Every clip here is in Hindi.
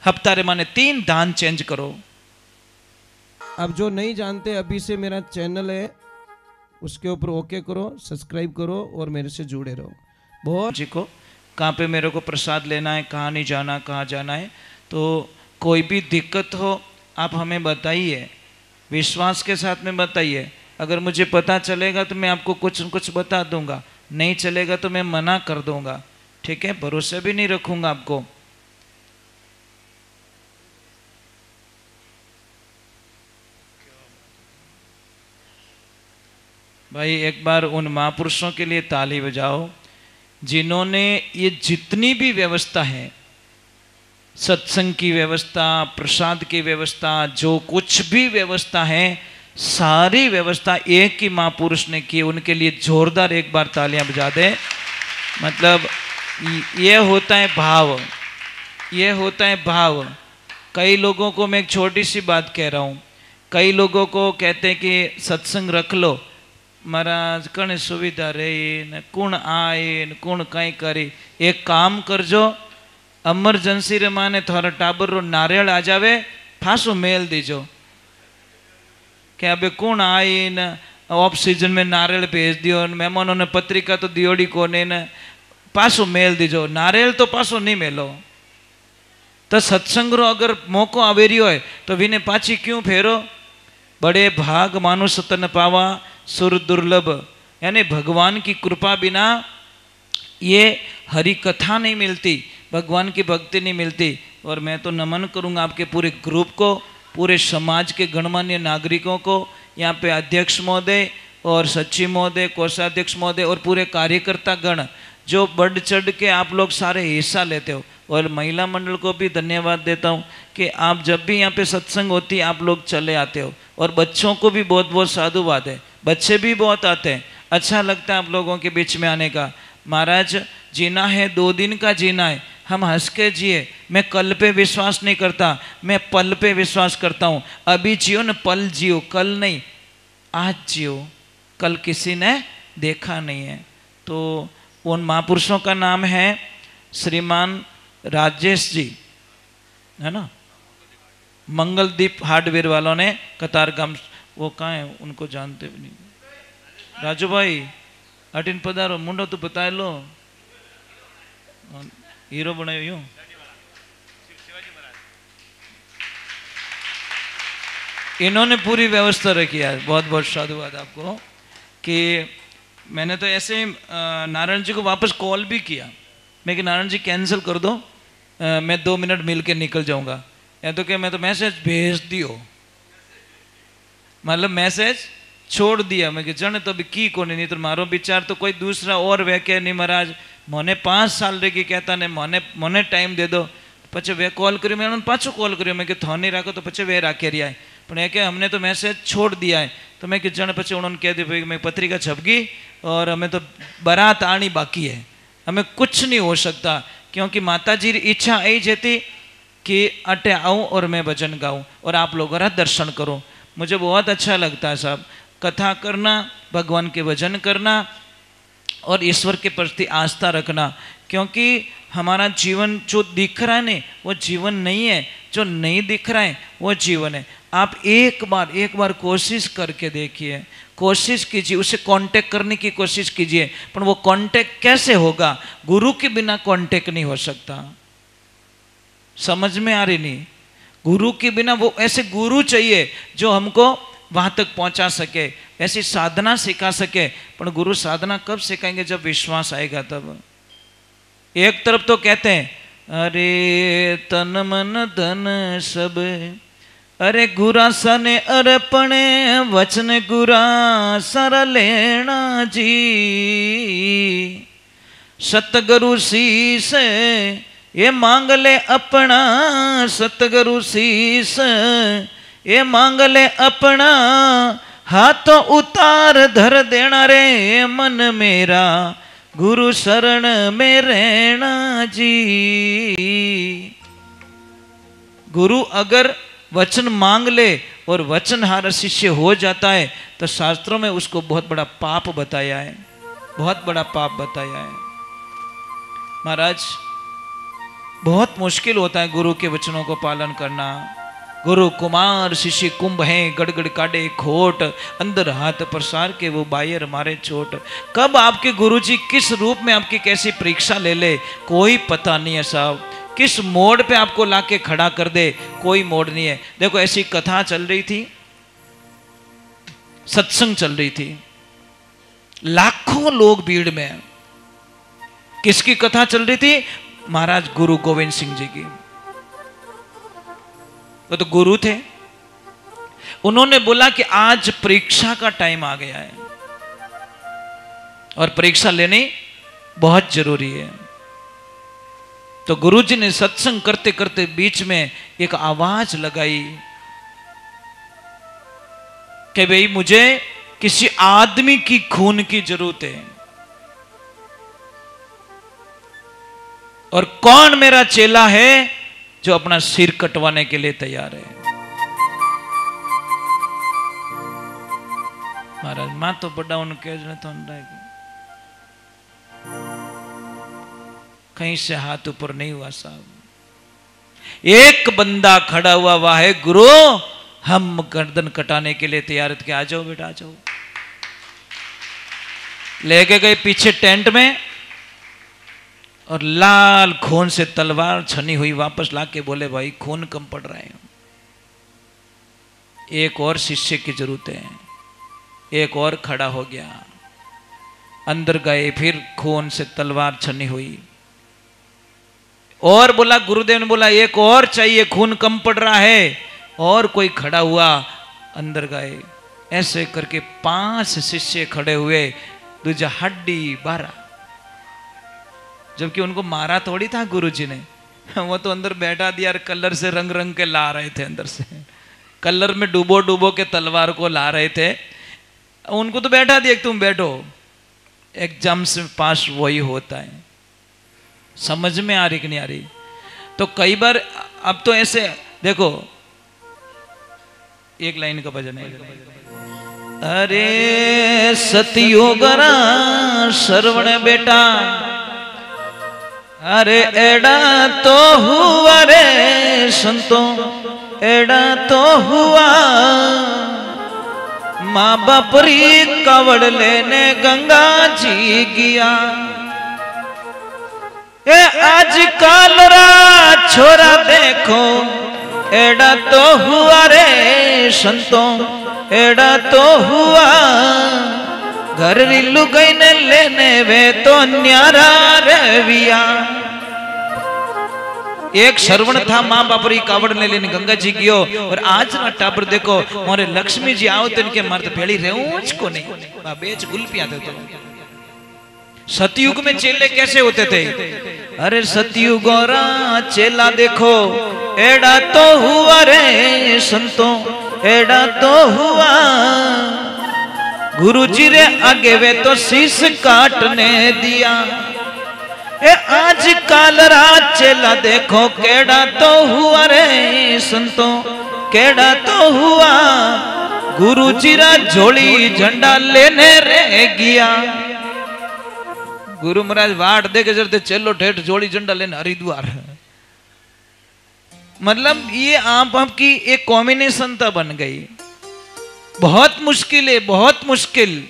हफ्ता रे माने 3 दान चेंज करो। अब जो नहीं जानते, अभी से मेरा चैनल है, उसके ऊपर ओके करो, सब्सक्राइब करो और मेरे से जुड़े रहो। बहुत जी को कहाँ पे मेरे को प्रसाद लेना है, कहाँ नहीं जाना, कहाँ जाना है, तो कोई भी दिक्कत हो आप हमें बताइए, विश्वास के साथ में बताइए। अगर मुझे पता चलेगा तो मैं आपको कुछ न कुछ बता दूंगा, नहीं चलेगा तो मैं मना कर दूंगा, ठीक है? भरोसा भी नहीं रखूंगा आपको। भाई एक बार उन महापुरुषों के लिए ताली बजाओ जिन्होंने ये जितनी भी व्यवस्था है, सत्संग की व्यवस्था, प्रसाद की व्यवस्था, जो कुछ भी व्यवस्था है, सारी व्यवस्था एक ही महापुरुष ने की। उनके लिए जोरदार एक बार तालियां बजा दे। मतलब ये होता है भाव, ये होता है भाव। कई लोगों को मैं एक छोटी सी बात कह रहा हूँ, कई लोगों को कहते हैं कि सत्संग रख लो, महाराज कण सुविधा रही न कुण आए न कुण कई करी, एक काम करजो, एमरजन्सी रे माने थारा टाबर रो नारियल आ जावे, फांसो मेल दीजो कि अबे कौन आई न ऑफ सीजन में नारियल भेज दियो, मेहमानों ने पत्रिका तो दियोड़ी कोने न पासो मेल दीजो, नारियल तो पासो नहीं मेलो। तो सत्संग रो अगर मौको आवे रही हो तो विने पाची क्यों फेरो? बड़े भाग मानुष तन पावा सुर दुर्लभ, यानी भगवान की कृपा बिना ये हरि कथा नहीं मिलती, भगवान की भक्ति नहीं मिलती। और मैं तो नमन करूंगा आपके पूरे ग्रुप को, पूरे समाज के गणमान्य नागरिकों को, यहाँ पे अध्यक्ष महोदय और सचिव महोदय, कोषाध्यक्ष महोदय और पूरे कार्यकर्ता गण जो बढ़ चढ़ के आप लोग सारे हिस्सा लेते हो। और महिला मंडल को भी धन्यवाद देता हूँ कि आप जब भी यहाँ पे सत्संग होती है आप लोग चले आते हो। और बच्चों को भी बहुत बहुत साधुवाद है, बच्चे भी बहुत आते हैं, अच्छा लगता है आप लोगों के बीच में आने का। महाराज जीना है 2 दिन का जीना है, हम हंस के जिए। मैं कल पे विश्वास नहीं करता, मैं पल पे विश्वास करता हूँ। अभी जियो न पल जियो, कल नहीं आज जियो, कल किसी ने देखा नहीं है। तो उन महापुरुषों का नाम है श्रीमान राजेश जी, है ना, मंगलदीप हार्डवेयर वालों ने कतारगाम, वो कहाँ है उनको जानते भी नहीं। राजू भाई अटिन पधारो, मुंडो तो बता लो, हीरो बनायो यूं। इन्होंने पूरी व्यवस्था रखी है, बहुत बहुत साधुवाद आपको। कि मैंने तो ऐसे नारायण जी को वापस कॉल भी किया, मैं कि नारायण जी कैंसिल कर दो, मैं 2 मिनट मिल के निकल जाऊंगा, या तो क्या मैं तो मैसेज भेज दियो, मतलब मैसेज छोड़ दिया। मैं कि जन तो अभी की को नहीं तो मारो विचार तो कोई दूसरा और वे के नहीं महाराज मोने 5 साल रे की कहता ने मोने टाइम दे दो। पचे वे कॉल करो, मैं उन्होंने पाछो कॉल करो, मैं कि थो नहीं राखो तो पचे वे राखे रहा है, पर एक हमने तो मैसेज छोड़ दिया है। तो मैं कि जन पचे उन्होंने कह दिया भाई मैं पत्रिका छप गई और हमें तो बारात आनी बाकी है, हमें कुछ नहीं हो सकता, क्योंकि माता जी की इच्छा यही जेती कि अटे आऊँ और मैं भजन गाऊँ और आप लोगों का दर्शन करो। मुझे बहुत अच्छा लगता है साहब, कथा करना, भगवान के भजन करना और ईश्वर के प्रति आस्था रखना। क्योंकि हमारा जीवन जो दिख रहा है नहीं वो जीवन नहीं है, जो नहीं दिख रहा है वो जीवन है। आप एक बार कोशिश करके देखिए, कोशिश कीजिए, उसे कांटेक्ट करने की कोशिश कीजिए, पर वो कांटेक्ट कैसे होगा? गुरु के बिना कांटेक्ट नहीं हो सकता। समझ में आ रही नहीं? गुरु के बिना वो ऐसे गुरु चाहिए जो हमको वहां तक पहुंचा सके, ऐसी साधना सिखा सके। पर गुरु साधना कब सिखाएंगे? जब विश्वास आएगा तब। एक तरफ तो कहते हैं अरे तन मन धन सब, अरे गुरा सने अर्पणे वचन गुरा सर लेना जी, सतगुरु शीस ये मांग ले अपना, सतगुरु शीस ये मांग ले अपना, हाथों उतार धर देना रे मन मेरा, गुरु शरण में रहना जी। गुरु अगर वचन मांग ले और वचनहार शिष्य हो जाता है तो शास्त्रों में उसको बहुत बड़ा पाप बताया है, बहुत बड़ा पाप बताया है। महाराज बहुत मुश्किल होता है गुरु के वचनों को पालन करना। गुरु कुमार शिष्य कुंभ हैं, गड़गड़ काटे खोट, अंदर हाथ प्रसार के वो बायर मारे चोट। कब आपके गुरुजी किस रूप में आपकी कैसी परीक्षा ले ले कोई पता नहीं है साहब। किस मोड़ पे आपको लाके खड़ा कर दे कोई मोड़ नहीं है। देखो ऐसी कथा चल रही थी, सत्संग चल रही थी, लाखों लोग भीड़ में। किसकी कथा चल रही थी? महाराज गुरु गोविंद सिंह जी की। वो तो गुरु थे। उन्होंने बोला कि आज परीक्षा का टाइम आ गया है और परीक्षा लेनी बहुत जरूरी है। तो गुरुजी ने सत्संग करते करते बीच में एक आवाज लगाई कि भाई मुझे किसी आदमी की खून की जरूरत है और कौन मेरा चेला है जो अपना सिर कटवाने के लिए तैयार है। महाराज मां तो बड़ा उनके तो कहीं से हाथ ऊपर नहीं हुआ साहब। एक बंदा खड़ा हुआ, वाह है गुरु हम गर्दन कटाने के लिए तैयार थे। आ जाओ बेटा आ जाओ। लेके गए पीछे टेंट में और लाल खून से तलवार छनी हुई वापस लाके बोले भाई खून कम पड़ रहा है, एक और शिष्य की जरूरत है। एक और खड़ा हो गया, अंदर गए, फिर खून से तलवार छनी हुई और बोला, गुरुदेव ने बोला एक और चाहिए, खून कम पड़ रहा है। और कोई खड़ा हुआ, अंदर गए। ऐसे करके 5 शिष्य खड़े हुए, दूजा हड्डी 12। जबकि उनको मारा थोड़ी था गुरुजी ने, वो तो अंदर बैठा दिया, कलर से रंग रंग के ला रहे थे, अंदर से कलर में डूबो डूबो के तलवार को ला रहे थे। उनको तो बैठा दिया तुम बैठो। एग्जाम से पास वही होता है। समझ में आ रही कि नहीं आ रही? तो कई बार अब तो ऐसे देखो, एक लाइन का भजन है, अरे सतयुगरा श्रवण बेटा, अरे एड़ा तो हुआ रे संतो, एड़ा तो हुआ। माँ बाप री कावड़ लेने गंगा जी गया। ए आज काल रा छोरा देखो, एड़ा तो हुआ रे संतो, एड़ा तो हुआ। घर रिलू गई ने लेने वे तो न्यारा रविया। एक श्रवण था, माँ बापरी कावड़ ने लेने गंगा जी गयो। और आज ना टाबर देखो, मोरे लक्ष्मी जी आओ तो इनके मर्द पेड़ी रेऊंच को नहीं बेच गुलपिया थे। तो सतयुग में चेले कैसे होते थे? अरे सतयुग गोरा चेला देखो, एड़ा तो हुआ रे संतो, एड़ा तो हुआ। गुरुजी रे आगे वे तो शीश काटने दिया। ए आज काल रात चेला देखो, केड़ा तो हुआ रे संतो, केड़ा तो हुआ। गुरुजी रा झोली झंडा लेने रे गया। गुरु महाराज वाट देखे जरते चलो ठेठ झोली झंडा लेने हरिद्वार। मतलब ये आपकी एक कॉम्बिनेशन तो बन गई। बहुत मुश्किल है, बहुत मुश्किल।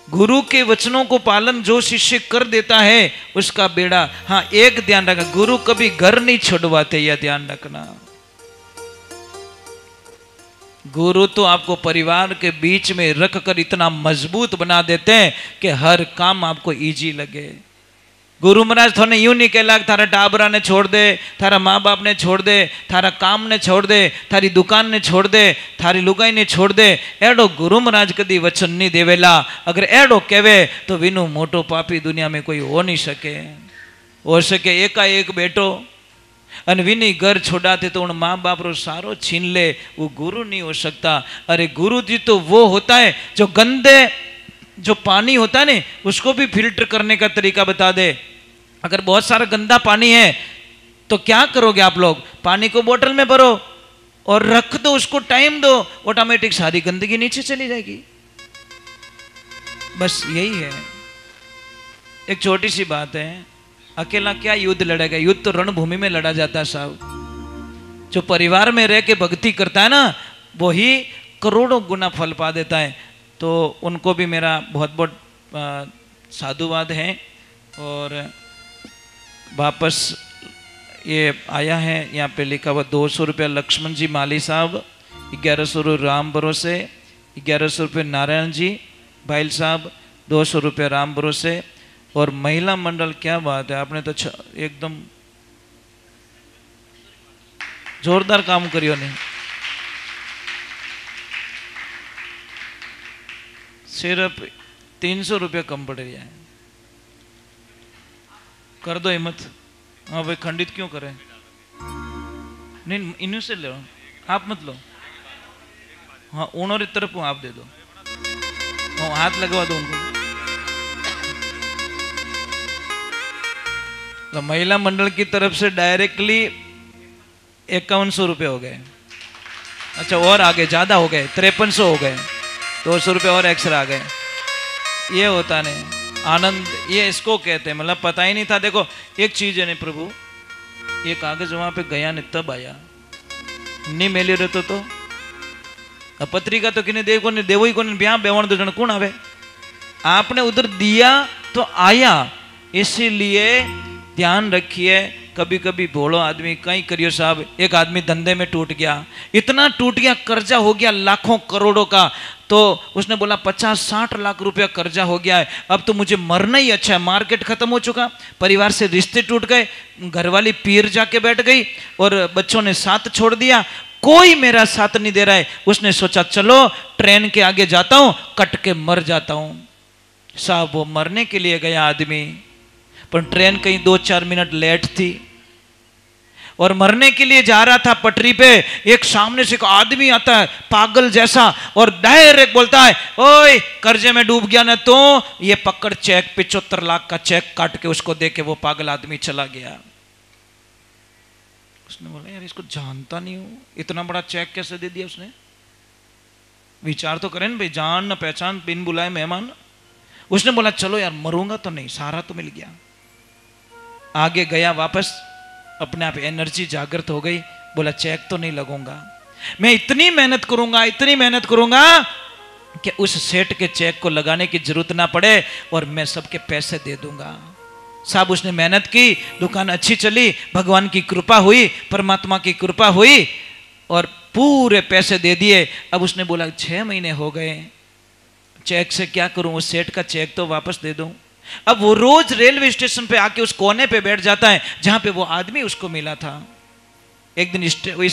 गुरु के वचनों को पालन जो शिष्य कर देता है उसका बेड़ा। हाँ एक ध्यान रखना, गुरु कभी घर नहीं छुड़वाते, यह ध्यान रखना। गुरु तो आपको परिवार के बीच में रख कर इतना मजबूत बना देते हैं कि हर काम आपको इजी लगे। गुरु महाराज थोने यूं नहीं कहला थारा टाबरा ने छोड़ दे, थारा माँ बाप ने छोड़ दे, थारा काम ने छोड़ दे, थारी दुकान ने छोड़ दे, थारी लुगाई ने छोड़ दे। एडो गुरु महाराज कदी वचन नहीं देवेला। अगर एडो कहवे तो विनु मोटो पापी दुनिया में कोई हो नहीं सके। हो सके एकाएक बेटो अन विनी घर छोड़ाते तो उन माँ बाप रो सारो छीन ले, वो गुरु नहीं हो सकता। अरे गुरु जी तो वो होता है जो गंदे जो पानी होता है ना उसको भी फिल्टर करने का तरीका बता दे। अगर बहुत सारा गंदा पानी है तो क्या करोगे आप लोग? पानी को बोतल में भरो और रख दो, उसको टाइम दो, ऑटोमेटिक सारी गंदगी नीचे चली जाएगी। बस यही है। एक छोटी सी बात है, अकेला क्या युद्ध लड़ेगा? युद्ध तो रणभूमि में लड़ा जाता है साहब। जो परिवार में रह के भक्ति करता है ना, वही करोड़ों गुना फल पा देता है। तो उनको भी मेरा बहुत बहुत साधुवाद है। और वापस ये आया है यहाँ पे लिखा हुआ 200 रुपया लक्ष्मण जी माली साहब, 1100 रुपये राम भरोसे, 1100 रुपये नारायण जी भाईल साहब, 200 रुपये राम भरोसे। और महिला मंडल, क्या बात है, आपने तो एकदम जोरदार काम करियो नहीं। सिर्फ 300 रुपये कम पड़ रहा है, कर दो हिम्मत। हाँ भाई, खंडित क्यों करें? नहीं, इन्हीं से लो, आप मत लो। हाँ, उन्होंने तरफ आप दे दो, हाँ, हाथ लगवा दो उनको। तो महिला मंडल की तरफ से डायरेक्टली 5100 रुपये हो गए। अच्छा, और आगे ज्यादा हो गए, 5300 हो गए, 200 रुपये और एक्स्ट्रा आ गए। ये होता नहीं आनंद, ये इसको कहते हैं, मतलब पता ही नहीं था। देखो एक चीज है नहीं प्रभु, ये कागज वहां पे गया नहीं तब आया, नहीं मेले रहते तो पत्रिका तो किने देखो नहीं देवो ही को ब्याह बेवण दो जन कौन आवे। आपने उधर दिया तो आया। इसीलिए ध्यान रखिए, कभी कभी भोलो आदमी कहीं करियो साहब। एक आदमी धंधे में टूट गया, इतना टूट गया, कर्जा हो गया लाखों करोड़ों का। तो उसने बोला 50-60 लाख रुपया कर्जा हो गया है, अब तो मुझे मरना ही अच्छा है। मार्केट खत्म हो चुका, परिवार से रिश्ते टूट गए, घरवाली पीर जाके बैठ गई और बच्चों ने साथ छोड़ दिया, कोई मेरा साथ नहीं दे रहा है। उसने सोचा चलो ट्रेन के आगे जाता हूं, कट के मर जाता हूं। साहब वो मरने के लिए गया आदमी, पर ट्रेन कहीं 2-4 मिनट लेट थी और मरने के लिए जा रहा था। पटरी पे एक सामने से एक आदमी आता है पागल जैसा और डायरेक्ट बोलता है, ओए कर्जे में डूब गया ना तो ये पकड़ चेक, 75 लाख का चेक काट के उसको दे के वो पागल आदमी चला गया। उसने बोला यार इसको जानता नहीं हूं, इतना बड़ा चेक कैसे दे दिया उसने? विचार तो करें भाई, जान न पहचान, बिन बुलाए मेहमान। उसने बोला चलो यार मरूंगा तो नहीं, सारा तो मिल गया। आगे गया वापस, अपने आप एनर्जी जागृत हो गई, बोला चेक तो नहीं लगूंगा, मैं इतनी मेहनत करूंगा, इतनी मेहनत करूंगा कि उस सेठ के चेक को लगाने की जरूरत ना पड़े और मैं सबके पैसे दे दूंगा। साहब उसने मेहनत की, दुकान अच्छी चली, भगवान की कृपा हुई, परमात्मा की कृपा हुई और पूरे पैसे दे दिए। अब उसने बोला 6 महीने हो गए, चेक से क्या करूं, उस सेठ का चेक तो वापस दे दूं। अब वो रोज रेलवे स्टेशन पे आके उस कोने पे बैठ जाता है जहां पे वो आदमी उसको मिला था। एक दिन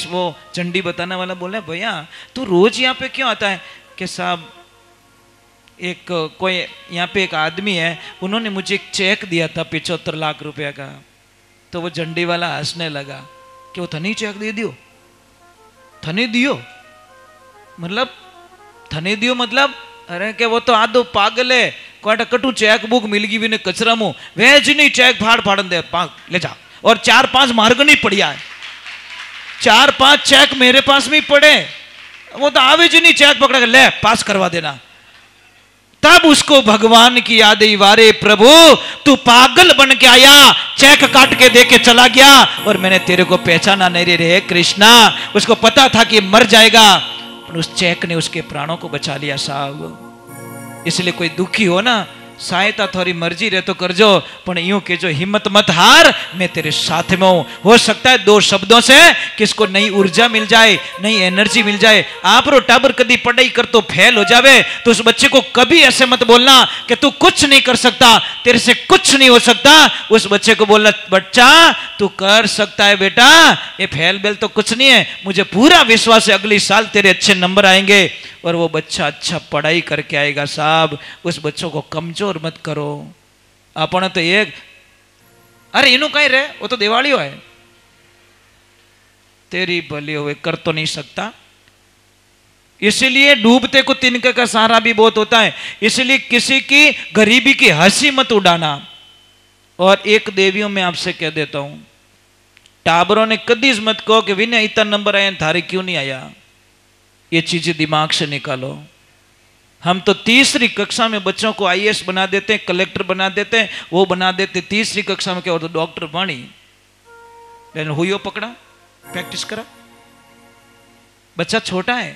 वो चंडी बताने वाला बोले भैया तू रोज यहाँ पे क्यों आता है? कि साहब एक कोई यहाँ पे एक आदमी है, उन्होंने मुझे एक चेक दिया था 75 लाख रुपया का। तो वो झंडी वाला हंसने लगा कि वो थनी चेक दे दियो, थनी दियो मतलब, थनी दियो मतलब, अरे के वो तो आदो पागल है, कोटा कटू चेक बुक मिल गई भी ने कचरा मुंह वेज नहीं चेक फाड़ फाड़न दे ले जा। और 4-5 मार्ग नहीं पड़िया है, 4-5 चेक मेरे पास में पड़े, वो तो आवे जी नहीं चेक पकड़ के ले पास करवा देना। तब उसको भगवान की याद आई, वारे प्रभु तू पागल बन के आया, चेक काट के दे के चला गया और मैंने तेरे को पहचाना नहीं रे कृष्णा। उसको पता था कि मर जाएगा, पर उस चेक ने उसके प्राणों को बचा लिया साहब। इसलिए कोई दुखी हो ना, सहायता थोड़ी मर्जी रहे तो कर जो, पर यूं के जो हिम्मत मत हार, मैं तेरे साथ में हूं। हो सकता है 2 शब्दों से किसको नई ऊर्जा मिल जाए, नई एनर्जी मिल जाए। आप रो टाबर कभी पढ़ाई कर तो फेल हो जावे, तो उस बच्चे को कभी ऐसे मत बोलना कि तू कुछ नहीं कर सकता, तेरे से कुछ नहीं हो सकता। उस बच्चे को बोलना बच्चा तू कर सकता है बेटा, ये फेल बेल तो कुछ नहीं है, मुझे पूरा विश्वास है अगले साल तेरे अच्छे नंबर आएंगे और वो बच्चा अच्छा पढ़ाई करके आएगा। साहब उस बच्चों को कमजोर मत करो। अपन तो एक अरे इनो कहीं रहे, वो तो दिवाली हो है, तेरी भली हुए कर तो नहीं सकता। इसलिए डूबते को तिनके का सहारा भी बहुत होता है। इसलिए किसी की गरीबी की हंसी मत उड़ाना। और एक देवियों में आपसे कह देता हूं, टाबरों ने कदी मत कहो कि विनय इतना नंबर आया थारे क्यों नहीं आया। ये चीजें दिमाग से निकालो। हम तो तीसरी कक्षा में बच्चों को आईएएस बना देते हैं, कलेक्टर बना देते हैं, वो बना देते तीसरी कक्षा में क्या, और तो डॉक्टर बनी। लेकिन हुई पकड़ा, प्रैक्टिस करा। बच्चा छोटा है,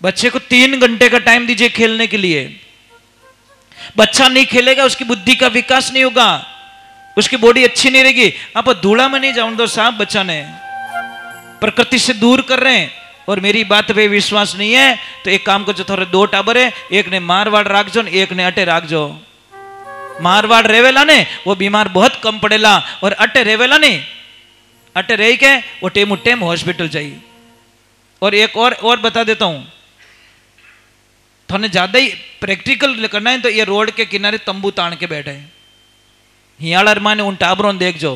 बच्चे को 3 घंटे का टाइम दीजिए खेलने के लिए। बच्चा नहीं खेलेगा, उसकी बुद्धि का विकास नहीं होगा, उसकी बॉडी अच्छी नहीं रहेगी। आप धूड़ा में नहीं जाऊं दो साहब, बच्चा ने प्रकृति से दूर कर रहे हैं। और मेरी बात पे विश्वास नहीं है तो एक काम करो, थोड़े 2 टाबर है, एक ने मारवाड़ राखजो, एक ने अटे राखजो। मारवाड़ रेवेला ने वो बीमार बहुत कम पड़ेला, और अटे रेवेला ने अटे रह के वो टेम टेम हॉस्पिटल जाइए। और एक और बता देता हूं, थोड़े ज्यादा ही प्रैक्टिकल करना है तो ये रोड के किनारे तंबू तान के बैठे हैं। हियालर माने उन टाबरों देख जो,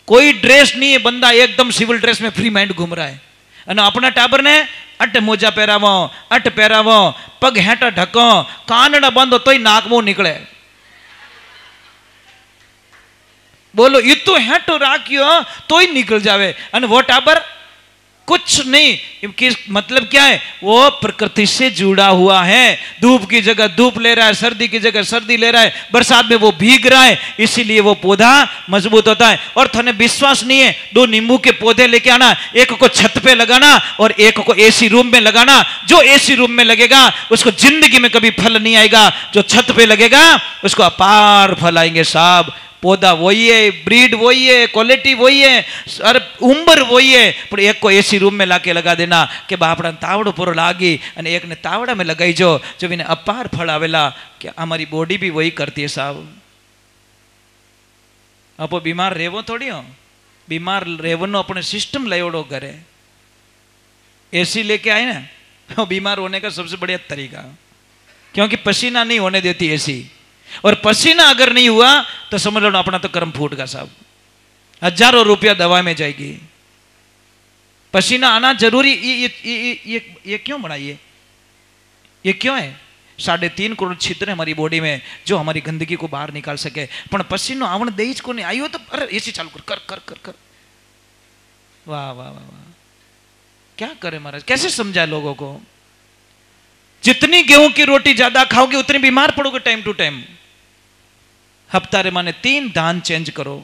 कोई ड्रेस नहीं है, बंदा एकदम सिविल ड्रेस में फ्री माइंड घूम रहा है। અને अपना टाबर ने अट मोजा पहरावो, अट पहरावो, पग हेटा ढको, कानड़ा बंद हो तो ही नाक मुंह निकले। बोलो इतो हेटो राखियो तो ही निकल जावे। અને वो टाबर कुछ नहीं, मतलब क्या है, वो प्रकृति से जुड़ा हुआ है। धूप की जगह धूप ले रहा है, सर्दी की जगह सर्दी ले रहा है, बरसात में वो भीग रहा है, इसीलिए वो पौधा मजबूत होता है। और थने विश्वास नहीं है, 2 नींबू के पौधे लेके आना, एक को छत पे लगाना और एक को एसी रूम में लगाना। जो एसी रूम में लगेगा उसको जिंदगी में कभी फल नहीं आएगा, जो छत पे लगेगा उसको अपार फल आएंगे साहब। पौधा वही है, ब्रीड वही है, क्वालिटी वही है, और उम्र वही है, पर एक को एसी रूम में लाके लगा देना कि बापड़ा तावड़ो पूरो लागी, और एक ने तावड़ा में लगाई जो इन्हें अपार फल आवेला। क्या हमारी बॉडी भी वही करती है साहब। आप बीमार रेवो थोड़ी हो, बीमार रेवनो अपने सिस्टम लायोड़ो करे। एसी लेके आए ना, तो बीमार होने का सबसे बढ़िया तरीका, क्योंकि पसीना नहीं होने देती एसी, और पसीना अगर नहीं हुआ तो समझ लो अपना तो कर्म फूट गया साहब। हजारों रुपया दवा में जाएगी। पसीना आना जरूरी। ये क्यों बना, ये क्यों है? 3.5 करोड़ छिद्र है हमारी बॉडी में जो हमारी गंदगी को बाहर निकाल सके, पर पसीनो आवण देज को नहीं आयो तो अरे एसी चालू कर कर कर कर कर। वाह वाह वाह वाह, क्या करे महाराज, कैसे समझाए लोगों को। जितनी गेहूं की रोटी ज्यादा खाओगे उतनी बीमार पड़ोगे टाइम टू टाइम। हफ्तारे माने 3 दान चेंज करो।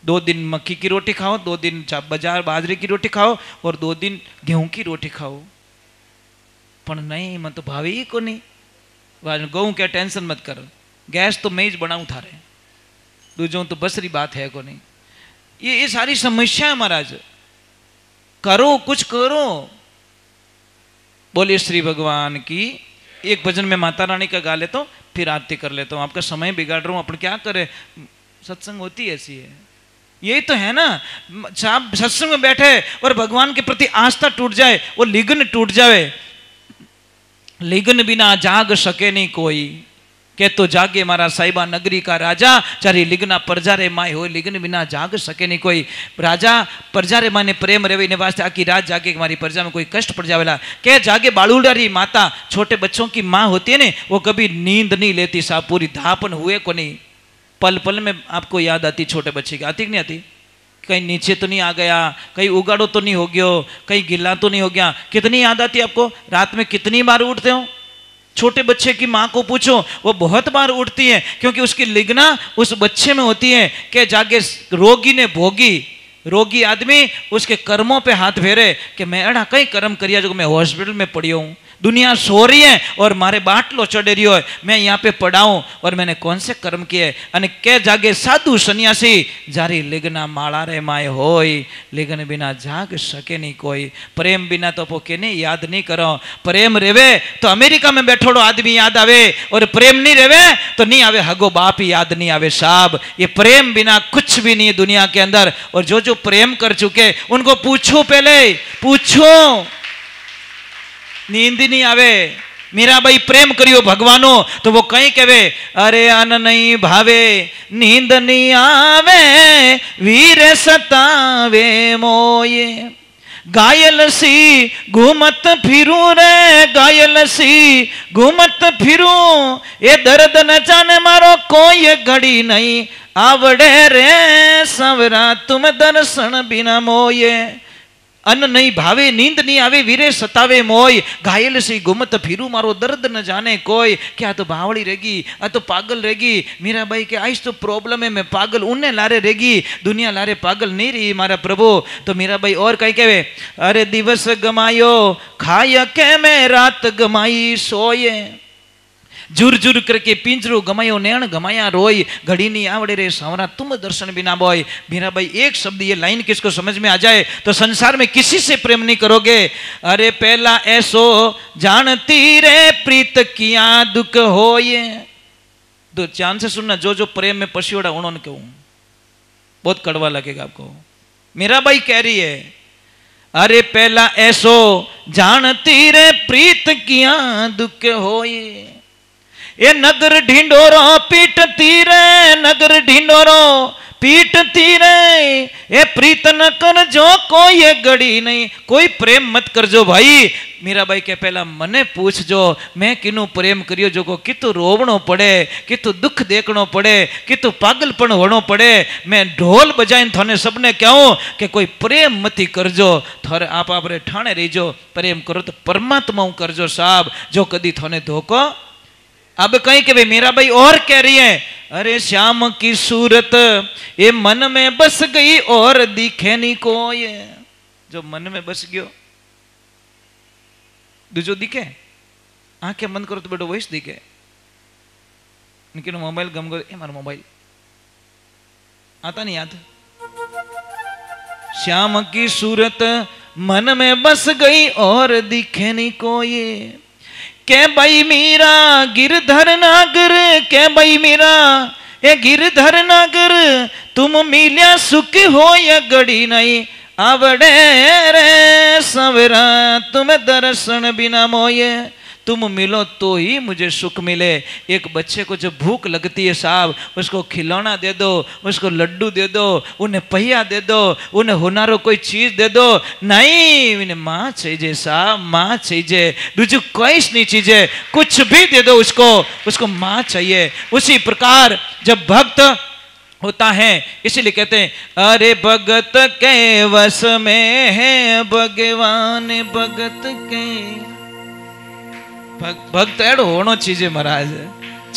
2 दिन मक्की की रोटी खाओ, 2 दिन बाजार बाजरे की रोटी खाओ, और 2 दिन गेहूं की रोटी खाओ। पर नहीं, मैं तो भावी ही को नहीं। गहूं क्या टेंशन मत कर, गैस तो मैं ही बनाऊं थारे, दूजों तो बसरी बात है को नहीं। ये सारी समस्या है महाराज। करो, कुछ करो। बोलिए श्री भगवान की। एक भजन में माता रानी का गा लेता हूं, फिर आरती कर लेता हूं। आपका समय बिगाड़ रहा हूं, अपन क्या करें, सत्संग होती ऐसी है। यही तो है ना, साहब सत्संग में बैठे और भगवान के प्रति आस्था टूट जाए, वो लिग्न टूट जाए। लिग्न बिना जाग सके नहीं कोई, के तो जागे मारा साहिबा नगरी का राजा, चारी लिग्ना परजारे माय हो, लिग्न बिना जाग सके नहीं कोई। राजा परजारे माने प्रेम रेवे ने वास्ते आकी रात जागे, हमारी प्रजा में कोई कष्ट पड़ जावेला। के जागे बालूडारी माता, छोटे बच्चों की माँ होती है ने, वो कभी नींद नहीं लेती साहब, पूरी धापन हुए को नहीं। पल पल में आपको याद आती छोटे बच्चे की, आती कि नहीं आती? कहीं नीचे तो नहीं आ गया, कहीं उगाड़ो तो नहीं हो गया, कहीं गिल्ला तो नहीं हो गया। कितनी याद आती है आपको? रात में कितनी बार उठते हो? छोटे बच्चे की माँ को पूछो, वो बहुत बार उठती है, क्योंकि उसकी लिग्ना उस बच्चे में होती है। कि जागे रोगी ने भोगी, रोगी आदमी उसके कर्मों पे हाथ फेरे कि मैं अड़ा कई कर्म करिया जो मैं हॉस्पिटल में पड़ी हूँ, दुनिया सो रही है और मारे बाटलो चढ़े रही हो, मैं यहाँ पे पड़ा हूँ और मैंने कौन से कर्म किए। अने के जागे साधु सन्यासी, जारी लिग्ना माला रे माय होय, लिग्न बिना जाग सके नहीं कोई। प्रेम बिना तो पोके नहीं याद नहीं करो। प्रेम रेवे तो अमेरिका में बैठोड़ो आदमी याद आवे, और प्रेम नहीं रेवे तो नहीं आवे, हगो बाप याद नहीं आवे साहब। ये प्रेम बिना कुछ भी नहीं है दुनिया के अंदर। और जो जो प्रेम कर चुके उनको पूछो, पहले पूछो, नींद नहीं आवे। मीरा भाई प्रेम करियो भगवानो तो वो कहीं कहे, अरे अन्न नहीं भावे, नींद नहीं आवे, वीर सतावे मोये। घायल सी घूमत फिरू रे, घायल सी घूमत फिरू, ये दर्द न जाने मारो कोई घड़ी नहीं आवड़े रे, सवरा तुम दर्शन बिना मोये। अन्न नहीं भावे नींद नहीं आवे वीरे सतावे मोय घायल सी घूमत फिरू मारो दर्द न जाने कोई। क्या तो बावड़ी रहेगी आ तो पागल रहेगी। मीराबाई के आइस तो प्रॉब्लम है मैं पागल उन्हें लारे रहेगी दुनिया लारे पागल नहीं रही मारा प्रभु। तो मीराबाई और कहीं कहे अरे दिवस गमायो खाया के मैं रात गमाई सोए जुर जुर करके पिंजरो गमायो नैण गमाया रोय घड़ी नहीं आवड़े रे सांवरा तुम दर्शन बिना बोय। मीराबाई एक शब्द ये लाइन किसको समझ में आ जाए तो संसार में किसी से प्रेम नहीं करोगे। अरे पहला ऐसो जानती रे प्रीत किया दुख होए। तो ध्यान से सुनना जो जो प्रेम में पशियोड़ा उन्होंने कहूं बहुत कड़वा लगेगा आपको। मीराबाई कह रही है अरे पहला ऐसो जानती रे प्रीत किया दुख होए। ये नगर ढिंडोरो पीटती रे नगर ढिंडोरो पीटती रे ये प्रीत न कर जो कोई ये गड़ी नहीं कोई प्रेम मत कर जो भाई। मीराबाई के पहला मने पूछ जो मैं किनु प्रेम करियो जो को कितु रोवणो पड़े कितु दुख देखनो पड़े कितु पागलपन होनो पड़े। मैं ढोल बजाइन थाने सबने कहूं कि कोई प्रेम मती करजो थारे आप रे ठाणे रहीजो प्रेम करो तो परमात्मा करजो साहब जो कदी थाने धोखो। अब कहीं के मीराबाई और कह रही है अरे श्याम की सूरत ये मन में बस गई और दिखे नहीं कोई। जो मन में बस गयो दूजो दिखे आंखें बंद करो तो बेटो वही दिखे। लेकिन मोबाइल गम गो मारा मोबाइल आता नहीं याद। श्याम की सूरत मन में बस गई और दिखे नहीं कोई। के भाई मीरा गिरधर नागर के भाई मीरा ये गिरधर नागर तुम मिलिया सुख हो या गड़ी नहीं आवड़े रे सवेरा तुम दर्शन बिना मोये। तुम मिलो तो ही मुझे सुख मिले। एक बच्चे को जब भूख लगती है साहब उसको खिलौना दे दो उसको लड्डू दे दो उन्हें पहिया दे दो उन्हें हुनारो कोई चीज दे दो नहीं उन्हें माँ चाहिए साहब माँ चाहिए दूसरी कोई नहीं चीजें कुछ भी दे दो उसको माँ चाहिए। उसी प्रकार जब भक्त होता है इसीलिए कहते हैं अरे भगत के वश में है भगवान भगत के भक्त एड़ो होनो चीजे महाराज।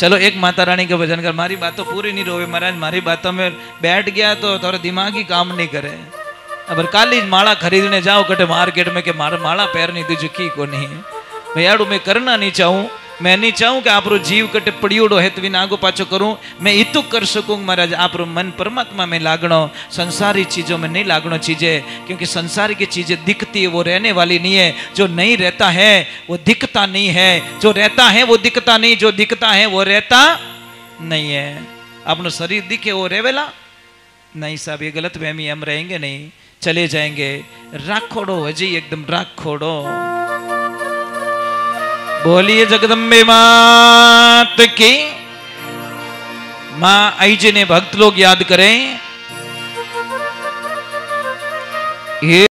चलो एक माता रानी का भजन कर मारी बात तो पूरी नहीं रोवे महाराज मारी बातों में बैठ गया तो थोड़ा दिमाग ही काम नहीं करे। अब काली माला खरीदने जाओ कटे मार्केट में के माला पैर नहीं दीजिए की को नहीं भाई एड़ो मैं करना नहीं चाहूँ। मैं नहीं चाहूँ कि आप जीव कटे पड़ियोड़ो है तो भी आगो पाछो करूँ। मैं इतु कर सकूँ महाराज आप मन परमात्मा में लागणो संसारी चीज़ों में नहीं लागणो चीज़ें क्योंकि संसारी की चीज़ें दिखती है वो रहने वाली नहीं है। जो नहीं रहता है वो दिखता नहीं है जो रहता है वो दिखता नहीं जो दिखता है वो रहता नहीं है। अपना शरीर दिखे वो रेवेला नहीं साहब ये गलत फहमी हम रहेंगे नहीं चले जाएंगे। राखोड़ो अजी एकदम राखोड़ो। बोलिए जगदम्बे मात की। मां आई जी ने भक्त लोग याद करें।